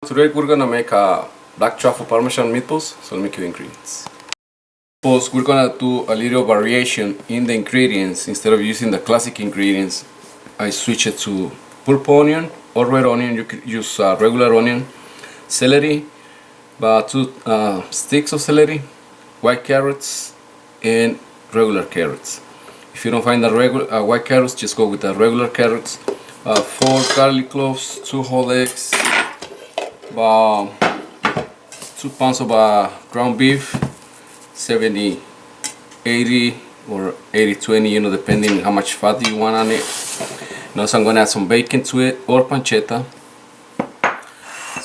Today we're gonna make a black truffle parmesan meatballs, so let me give you ingredients. Meatballs, we're gonna do a little variation in the ingredients. Instead of using the classic ingredients, I switch it to purple onion or red onion. You could use regular onion, celery, about 2 sticks of celery, white carrots, and regular carrots. If you don't find the regular white carrots, just go with the regular carrots. 4 garlic cloves, 2 whole eggs, about 2 pounds of ground beef, 70-80 or 80-20, depending how much fat you want on it. Also, I'm gonna add some bacon to it or pancetta,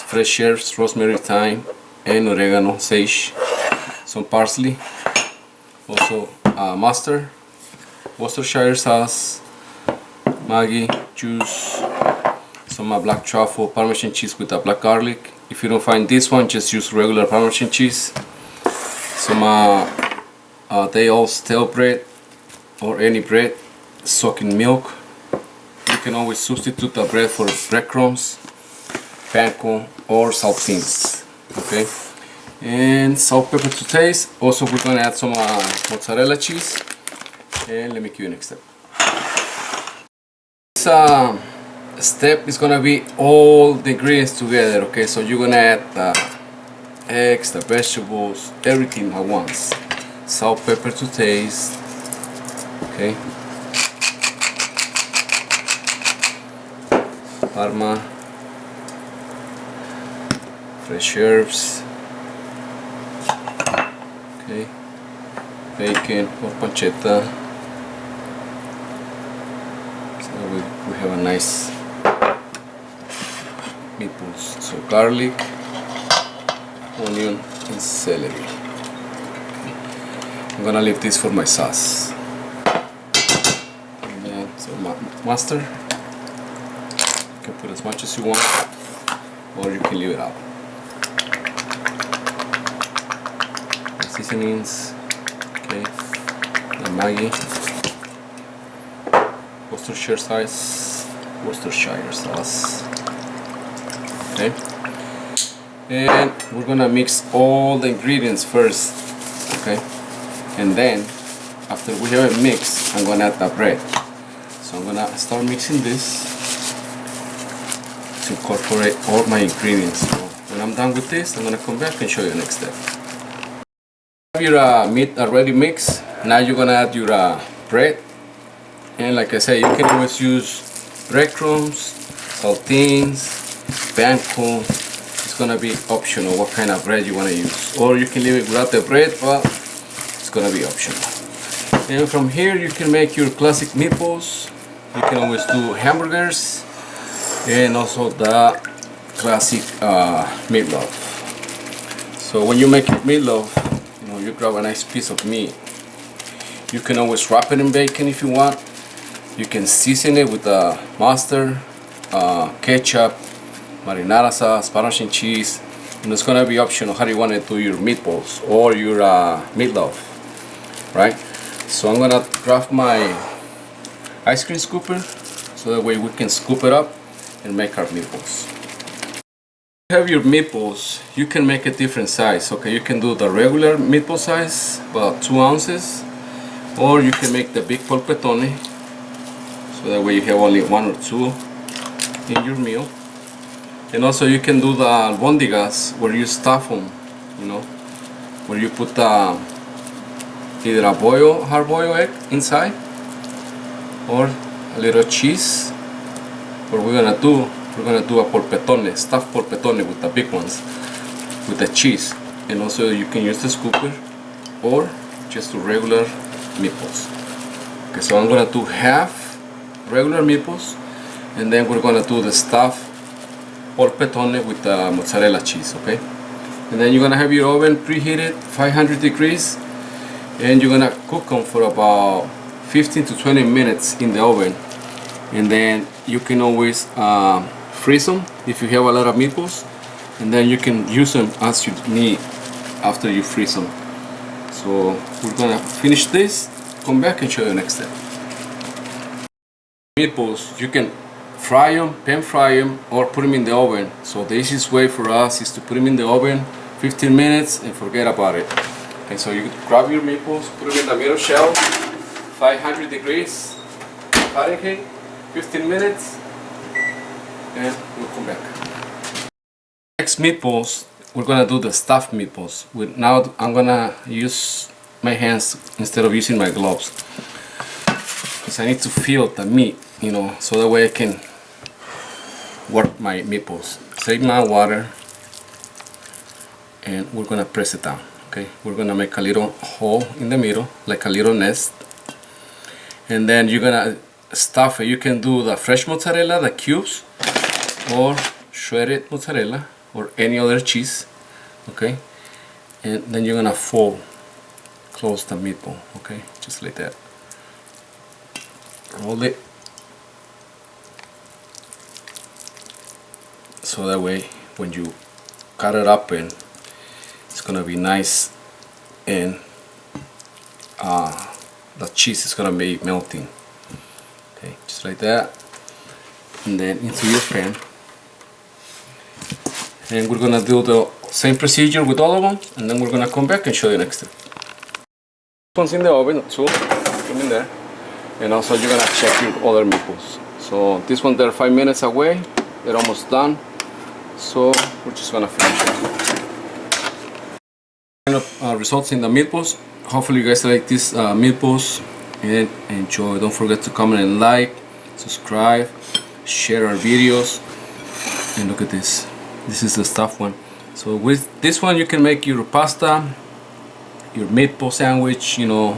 fresh herbs, rosemary, thyme, and oregano, sage, some parsley. Also mustard, Worcestershire sauce, Maggi juice, some black truffle, Parmesan cheese with black garlic. If you don't find this one, just use regular Parmesan cheese. Some day-old stale bread or any bread soaked in milk. You can always substitute the bread for breadcrumbs, panko, or saltines. Okay, and salt, pepper to taste. Also, we're gonna add some mozzarella cheese. And let me give you next step. This step is gonna be all the ingredients together. Okay, so you're gonna add the eggs, the vegetables, everything at once. Salt, pepper to taste. Okay, parma, fresh herbs. Okay, bacon or pancetta. So we have a nice meatballs. So garlic, onion, and celery. Okay. I'm gonna leave this for my sauce. And then some mustard. You can put as much as you want, or you can leave it out. The seasonings. Okay. The Maggi. Worcestershire sauce. Okay, and we're gonna mix all the ingredients first. Okay, and then after we have it mixed, I'm gonna add the bread. So I'm gonna start mixing this to incorporate all my ingredients. So when I'm done with this, I'm gonna come back and show you the next step. Have your meat already mixed. Now you're gonna add your bread, and like I said, you can always use breadcrumbs, saltines, panko. It's gonna be optional what kind of bread you want to use, or you can leave it without the bread, but it's gonna be optional. And from here you can make your classic meatballs. You can always do hamburgers and also the classic meatloaf. So when you make your meatloaf, you grab a nice piece of meat. You can always wrap it in bacon if you want. You can season it with mustard, ketchup, marinara sauce, Parmesan cheese, and it's gonna be optional how you want to do your meatballs or your meatloaf, right? So I'm gonna grab my ice cream scooper so that way we can scoop it up and make our meatballs. If you have your meatballs, you can make a different size. Okay, you can do the regular meatball size, about 2 ounces, or you can make the big polpettone. So that way you have only 1 or 2 in your meal. And also you can do the albondigas where you stuff them, where you put either a hard-boiled egg inside or a little cheese. What we're gonna do a polpettone, stuffed polpettone with the big ones, with the cheese. And also you can use the scooper or just do regular meatballs. Okay, so I'm gonna do half regular meatballs, and then we're gonna do the stuffed polpettone with the mozzarella cheese. Okay, and then you're gonna have your oven preheated 500 degrees, and you're gonna cook them for about 15 to 20 minutes in the oven. And then you can always freeze them if you have a lot of meatballs, and then you can use them as you need after you freeze them. So we're gonna finish this, come back and show you the next step. Meatballs, you can fry them, pan fry them, or put them in the oven. So the easiest way for us is to put them in the oven 15 minutes and forget about it. And so you grab your meatballs, put them in the middle shelf, 500 degrees Fahrenheit, 15 minutes, and we'll come back. Next meatballs, we're gonna do the stuffed meatballs. Now I'm gonna use my hands instead of using my gloves, because I need to feel the meat, you know, so that way I can work my meatballs. Save my water, and we're gonna press it down. Okay, we're gonna make a little hole in the middle, like a little nest, and then you're gonna stuff it. You can do the fresh mozzarella, the cubes, or shredded mozzarella, or any other cheese. Okay, and then you're gonna close the meatball. Okay, just like that. Roll it, so that way when you cut it up, and it's gonna be nice, and the cheese is gonna be melting. Okay, just like that, and then into your pan. And we're gonna do the same procedure with all of them, and then we're gonna come back and show you next step. One's in the oven too, come in there, and also you're gonna check your other meatballs. So this one, they're 5 minutes away, they're almost done, so we're just gonna finish it. Results in the meatballs. Hopefully you guys like these meatballs and enjoy. Don't forget to comment and like, subscribe, share our videos. And look at this, this is the stuffed one. So with this one you can make your pasta, your meatball sandwich, you know,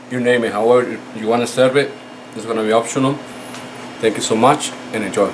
you name it. However you want to serve it, it's going to be optional. Thank you so much and enjoy.